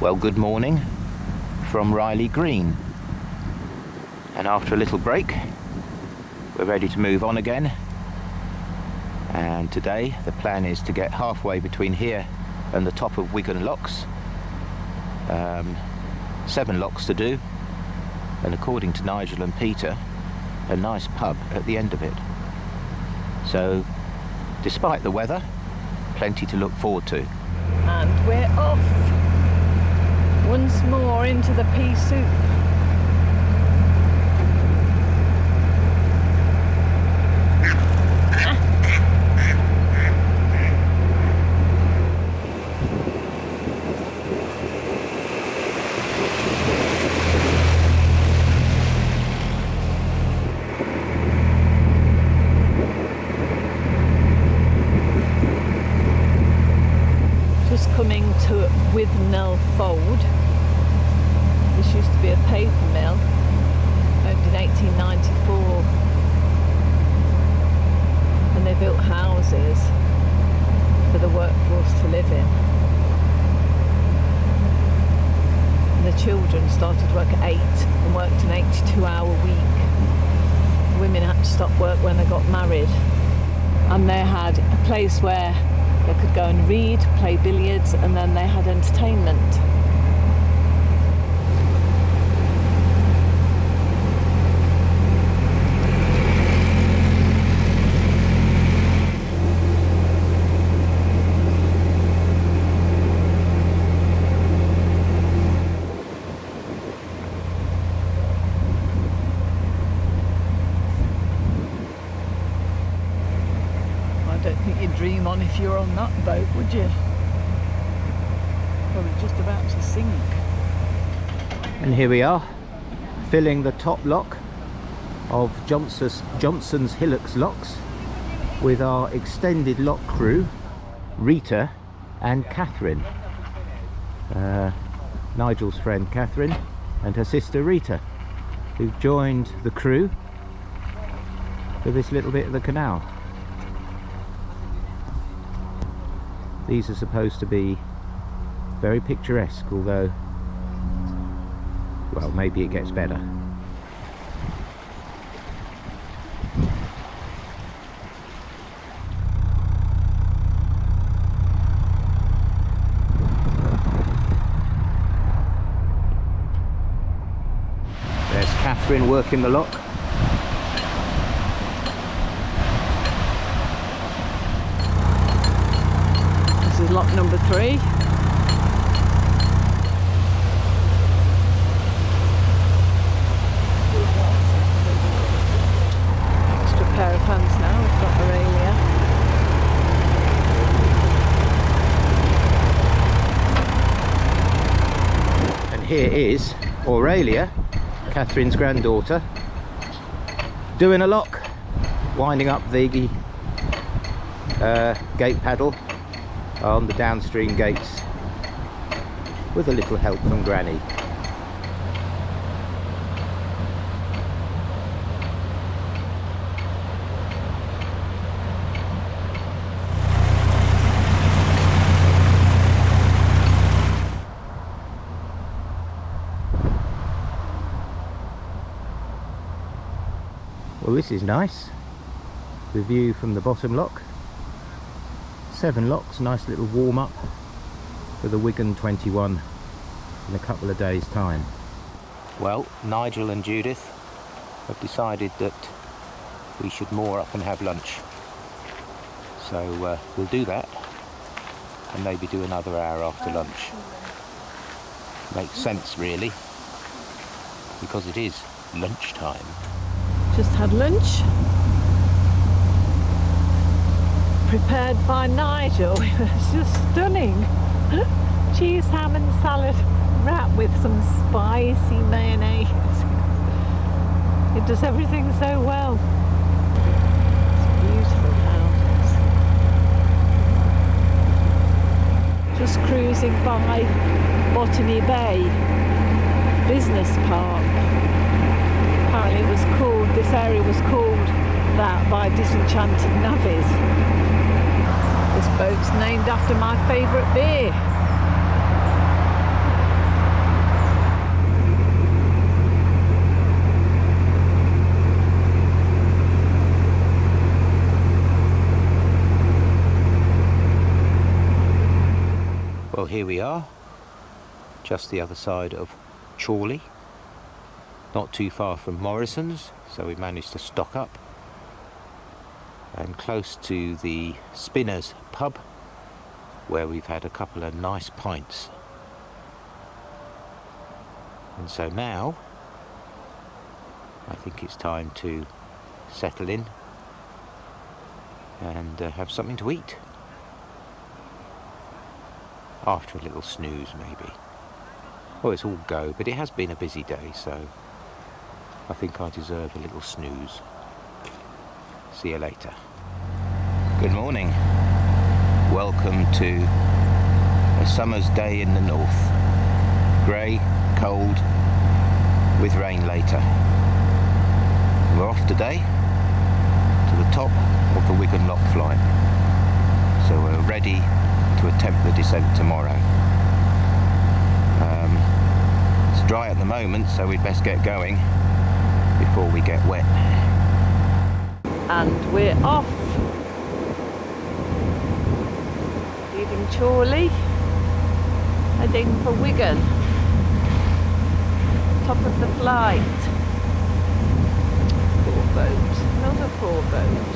Well, good morning from Riley Green, and after a little break we're ready to move on again, and today the plan is to get halfway between here and the top of Wigan locks. 7 locks to do, and according to Nigel and Peter, a nice pub at the end of it. So despite the weather, plenty to look forward to. And we're off once more into the pea soup. Coming to Wigan Fold. This used to be a paper mill, opened in 1894, and they built houses for the workforce to live in. And the children started work at 8 and worked an 82-hour week. Women had to stop work when they got married, and they had a place where they could go and read, play billiards, and then they had entertainment. I don't think you'd dream on if you were on that boat, would you? Probably just about to sink. And here we are, filling the top lock of Johnson's Hillocks locks with our extended lock crew, Rita and Catherine. Nigel's friend Catherine and her sister Rita, who've joined the crew for this little bit of the canal. These are supposed to be very picturesque, although, well, maybe it gets better. There's Catherine working the lock. This is lock number 3. Extra pair of hands now, we've got Aurelia. And here is Aurelia, Catherine's granddaughter, doing a lock, winding up the gate paddle on the downstream gates with a little help from Granny. Well, this is nice. The view from the bottom lock. 7 locks, nice little warm up for the Wigan 21 in a couple of days' time. Well, Nigel and Judith have decided that we should moor up and have lunch. So we'll do that and maybe do another hour after lunch. Makes sense really, because it is lunchtime. Just had lunch. Prepared by Nigel. It's just stunning. Cheese, ham and salad wrapped with some spicy mayonnaise. It does everything so well. It's beautiful houses. Just cruising by Botany Bay Business Park. Apparently it was called, this area was called that by disenchanted navvies. This boat's named after my favourite beer. Well, here we are, just the other side of Chorley, not too far from Morrison's, so we managed to stock up, and close to the Spinners pub, where we've had a couple of nice pints. And so now I think it's time to settle in and have something to eat. After a little snooze, maybe. Well, it's all go, but it has been a busy day, so I think I deserve a little snooze. See you later. Good morning. Welcome to a summer's day in the north. Grey, cold, with rain later. We're off today to the top of the Wigan Lock flight, so we're ready to attempt the descent tomorrow. It's dry at the moment, so we'd best get going before we get wet. And we're off, leaving Chorley, heading for Wigan, top of the flight. Poor boat, another poor boat.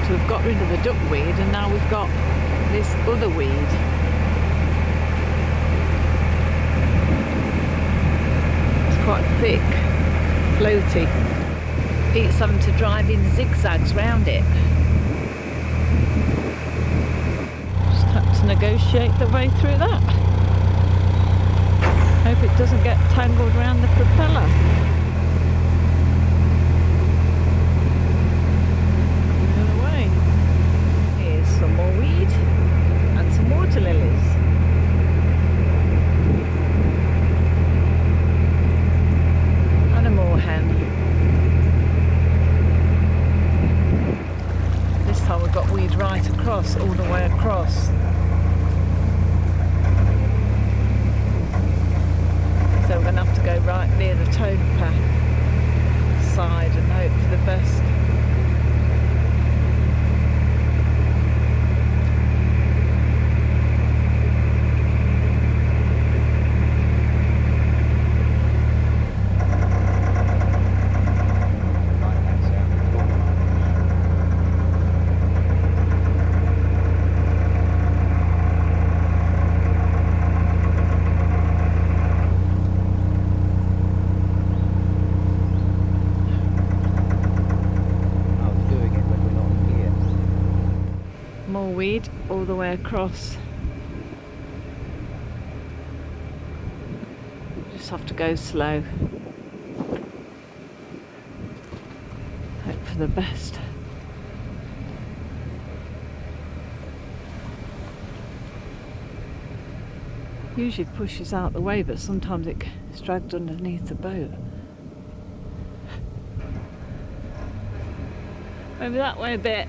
We've got rid of the duckweed and now we've got this other weed. It's quite thick, floaty. Pete's having to drive in zigzags round it. Just have to negotiate the way through that. Hope it doesn't get tangled around the propeller. Some more weed and some water lilies. And a moorhen. This time we've got weed right across, all the way across. So we're going to have to go right near the towpath side and hope for the best. Weed all the way across. Just have to go slow. Hope for the best. Usually pushes out the way, but sometimes it's dragged underneath the boat. Maybe that way a bit.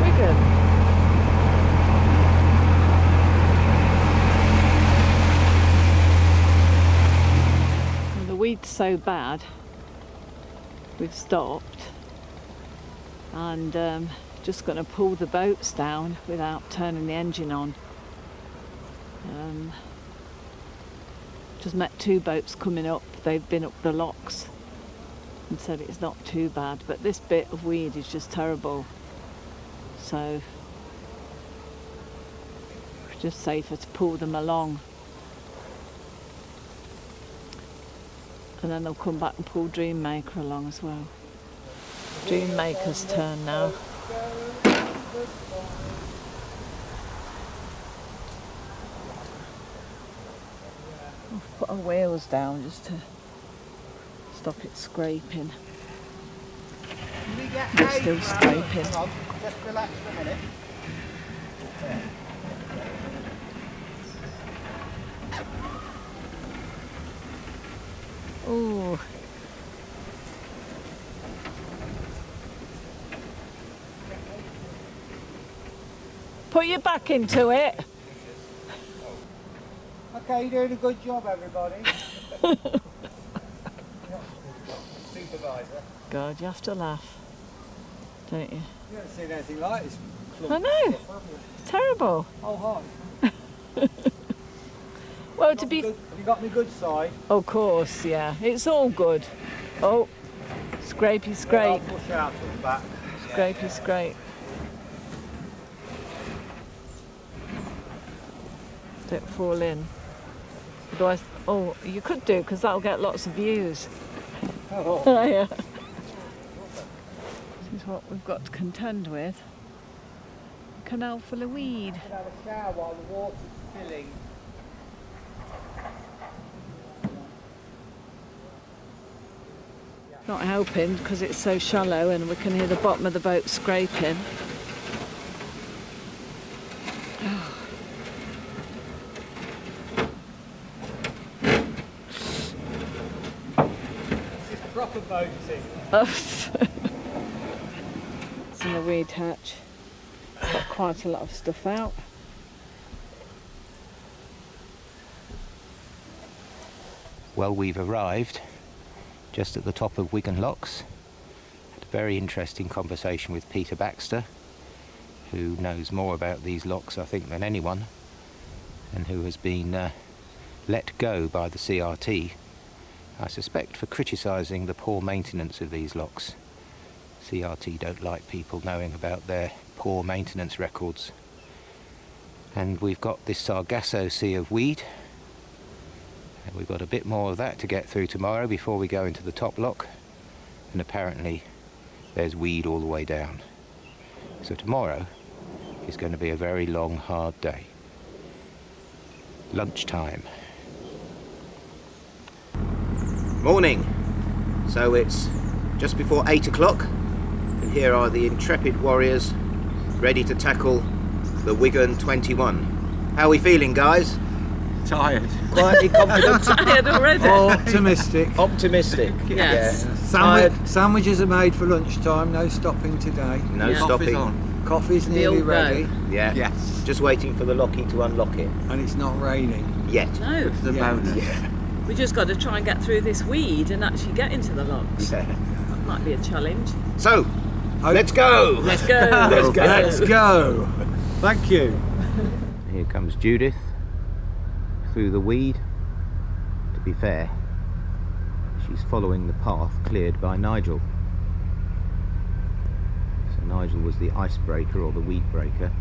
Wigan. And the weed's so bad, we've stopped and just going to pull the boats down without turning the engine on. Just met 2 boats coming up. They've been up the locks and said it's not too bad, but this bit of weed is just terrible. So it's just safer to pull them along. And then they'll come back and pull Dreammaker along as well. Dreammaker's turn now. I've put our wheels down just to stop it scraping. It's still scraping. Just relax for a minute. Ooh. Put your back into it. Okay, you're doing a good job, everybody. Supervisor. God, you have to laugh, don't you? You haven't seen anything like this. I know. Terrible. Oh, hi. Well, to be... Have you got me good side? Of course, yeah. It's all good. Oh, scrapey scrape. I'll push out to the back. Scrapey scrape. Don't fall in. Otherwise, oh, you could do, because that'll get lots of views. Oh. Yeah. This is what we've got to contend with. Canal full of weed. You can have a shower while the water's filling. Not helping because it's so shallow and we can hear the bottom of the boat scraping. This is proper boating. It's in the weed hatch. Got quite a lot of stuff out. Well, we've arrived just at the top of Wigan locks. Had a very interesting conversation with Peter Baxter, who knows more about these locks, I think, than anyone, and who has been let go by the CRT, I suspect, for criticising the poor maintenance of these locks. CRT don't like people knowing about their poor maintenance records. And we've got this Sargasso Sea of weed, and we've got a bit more of that to get through tomorrow before we go into the top lock, and apparently there's weed all the way down. So tomorrow is going to be a very long, hard day. Lunchtime. Morning. So it's just before 8 o'clock, and here are the intrepid warriors ready to tackle the Wigan 21. How are we feeling, guys? Tired. Quietly confident? Tired already? Optimistic. Optimistic. Yes. Tired. Sandwiches are made for lunchtime, no stopping today. No stopping. Coffee's The nearly old ready. go. Yeah. Yes. Just waiting for the lockie to unlock it. And it's not raining. Yet. No, The bonus. Yeah. we just got to try and get through this weed and actually get into the locks. Yeah. That might be a challenge. So, let's go. Let's go. Let's go. Let's go. Thank you. Here comes Judith through the weed. To be fair, she's following the path cleared by Nigel. So Nigel was the icebreaker or the weed breaker,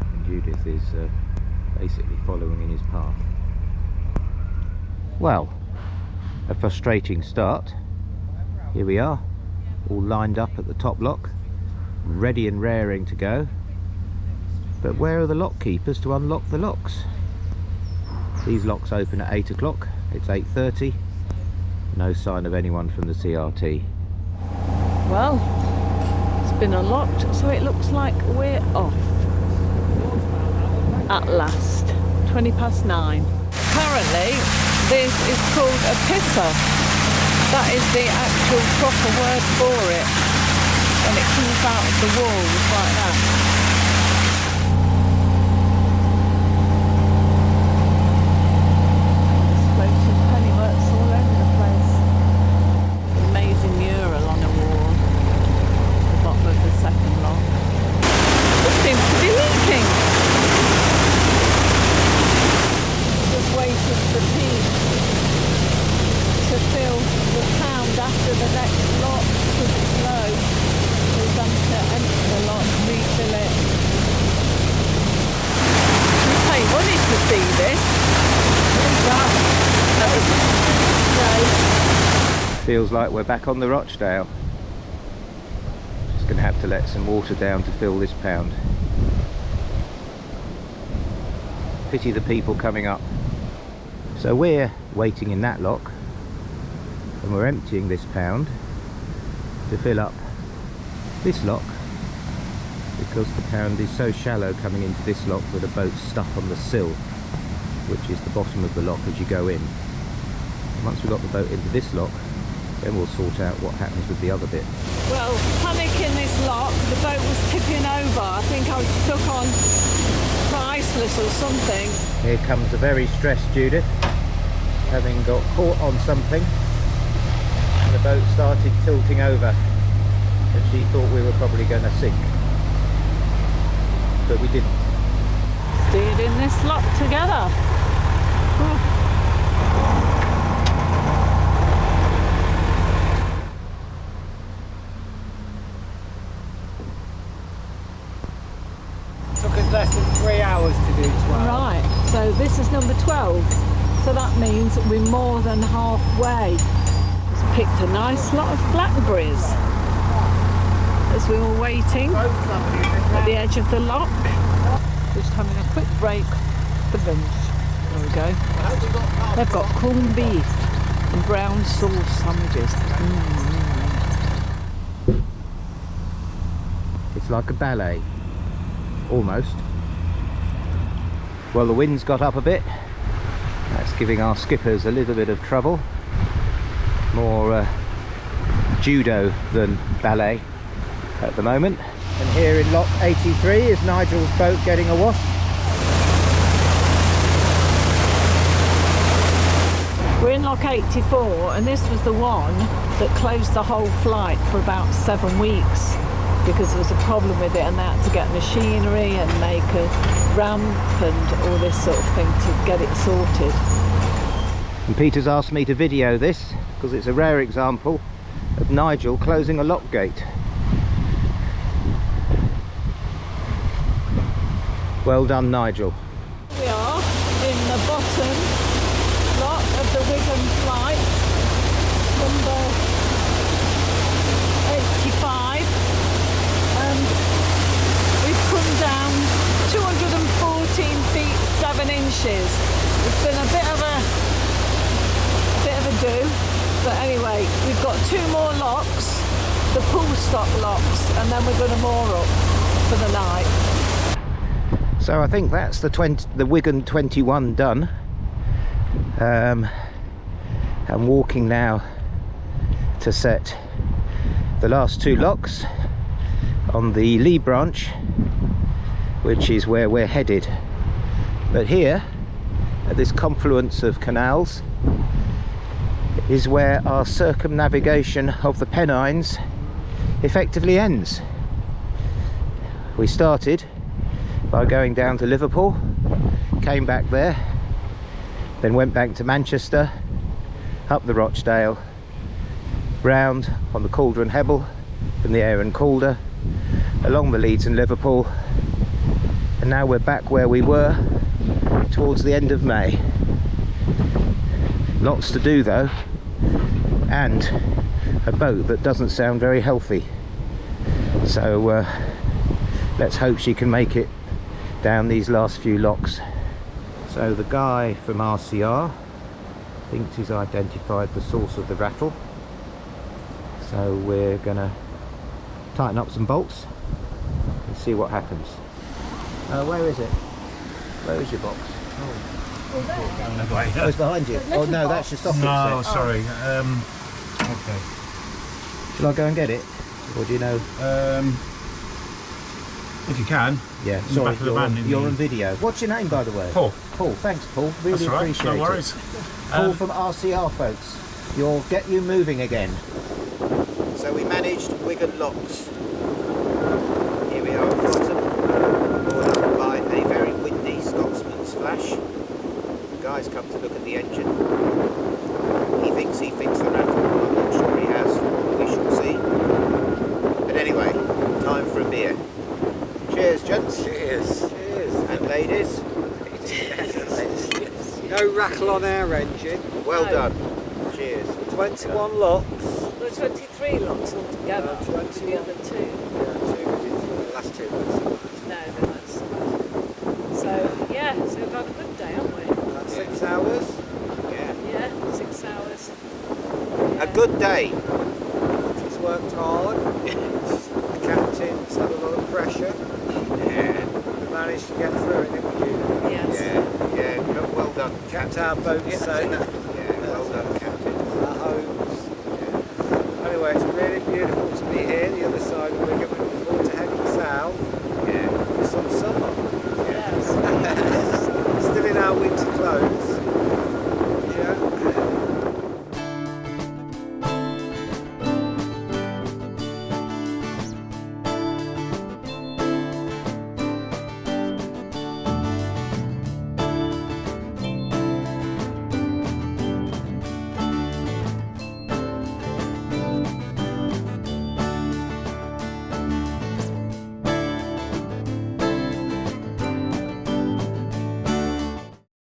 and Judith is basically following in his path. Well, a frustrating start. Here we are, all lined up at the top lock, ready and raring to go. But where are the lock keepers to unlock the locks? These locks open at 8 o'clock, it's 8:30. No sign of anyone from the CRT. Well, it's been unlocked, so it looks like we're off. At last, 9:20. Currently, this is called a pisser. That is the actual proper word for it. When it comes out of the walls like that. Floating pennyworths all over the place. Amazing mural on a wall at the bottom of the second lock. It seems to be leaking. Just waiting for peace. feels like we're back on the Rochdale. Just going to have to let some water down to fill this pound. Pity the people coming up. So we're waiting in that lock, and we're emptying this pound to fill up this lock, because the pound is so shallow coming into this lock that a boat's stuck on the sill, which is the bottom of the lock as you go in. And once we've got the boat into this lock, then we'll sort out what happens with the other bit. Well, panic in this lock, the boat was tipping over. I think I was stuck on priceless or something. Here comes a very stressed Judith, having got caught on something, and the boat started tilting over, and she thought we were probably going to sink, but we didn't. Steered in this lock together. Ooh. Took us less than 3 hours to do 12. Right, so this is number 12. So that means we're more than halfway. Just picked a nice lot of blackberries as we were waiting at the edge of the lock. Just having a quick break for lunch. There we go. They've got corned beef and brown sauce sandwiches. It's like a ballet, almost. Well, the wind's got up a bit. That's giving our skippers a little bit of trouble. More judo than ballet at the moment. And here in lock 83 is Nigel's boat getting awash. We're in lock 84, and this was the one that closed the whole flight for about 7 weeks because there was a problem with it, and they had to get machinery and make a ramp and all this sort of thing to get it sorted. And Peter's asked me to video this because it's a rare example of Nigel closing a lock gate. Well done, Nigel. We are in the bottom lot of the Wigan flight, number 85, and we've come down 214 feet 7 inches. It's been a bit of a do, but anyway, we've got 2 more locks, the pool stop locks, and then we're going to moor up for the night. So I think that's the Wigan 21 done. I'm walking now to set the last 2 locks on the lee branch, which is where we're headed. But here, at this confluence of canals, is where our circumnavigation of the Pennines effectively ends. We started by going down to Liverpool, came back there, then went back to Manchester, up the Rochdale, round on the Calder and Hebble from the Ayr and Calder, along the Leeds and Liverpool, and now we're back where we were towards the end of May. Lots to do though, and a boat that doesn't sound very healthy, so let's hope she can make it down these last few locks. So the guy from RCR thinks he's identified the source of the rattle, so we're gonna tighten up some bolts and see what happens. Where is it? Where is your box? Oh, it's behind you. Oh no, that's your socket. No, set. sorry. Okay. Shall I go and get it, or do you know? If you can. Yeah, in the sorry, back of the van you're on video. What's your name, by the way? Paul. Paul, thanks Paul, really That's all right, appreciate no worries. it. Paul from RCR, folks. You'll get you moving again. So we managed Wigan locks. Here we are at the bottom, moored up by a very windy Scotsman's flash. The guy's come to look at the engine. He thinks he fixed the rattle. I'm not sure he has. We shall see. But anyway, time for a beer. Cheers, gents. Cheers. Cheers. And ladies. No rattle on our engine. Well done. Cheers. 21 locks. 23 locks altogether. 20. The other two. Yeah, 2 minutes. The last 2 minutes. No, that's. So yeah, so we've had a good day, haven't we? That's 6 hours. Yeah. Yeah, 6 hours. A good day. He's worked hard. The captain's had a lot of pressure. Yeah. We managed to get through it, didn't we? Yes. Yeah. Well done. Kept our boat safe. Yeah. Well done, Captain. Our homes. Anyway, it's really beautiful to be here, the other side of Wigan.